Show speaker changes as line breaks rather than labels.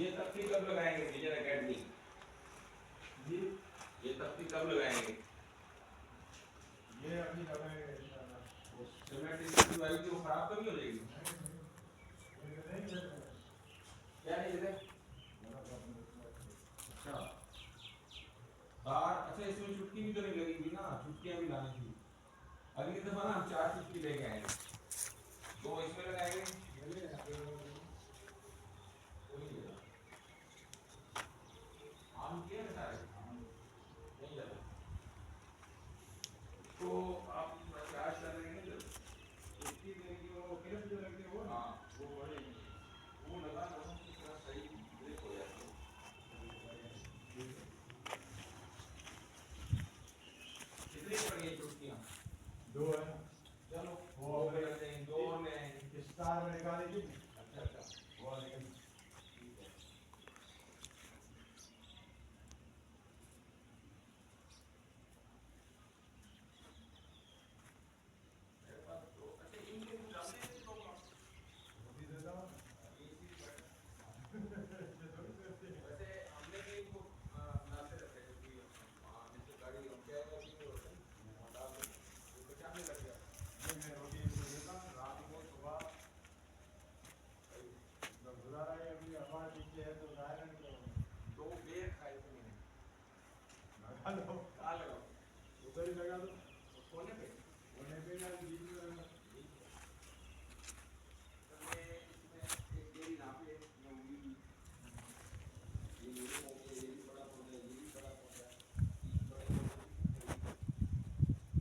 یہ تختی کب لگائیں گے میجر اکیڈمی؟
جی
یہ تختی کب لگائیں گے؟
یہ ابھی لگائیں گے انشاءاللہ.
سیمنٹ کی دیواری کی وہ خراب تو نہیں ہو جائے گی؟ کیا نہیں دیتے؟ اچھا اچھا اس میں چٹکی بھی تو نہیں لگے گی نا، چٹکیاں بھی لانی تھی. اگلی دفعہ نا ہم 4 چٹکی لے کے آئیں گے، 2 اس میں لگائیں گے. آم کیا ہے سارے نہیں جاتا تو آپ چارج کر رہے ہیں چٹکی دینے کی وہ کیسے جو لگتے ہیں وہ ہاں وہ بڑے وہ لگا دو اس طرح صحیح بریک ہو جاتا ہے. کتنی پڑی ہیں چٹکیاں؟
2 ہے.
چلو
وہ
لگ جائیں گے، 2 اور لے آئیں گے.
اسٹار میں نکالے گی.
اچھا اچھا
وہ لیکن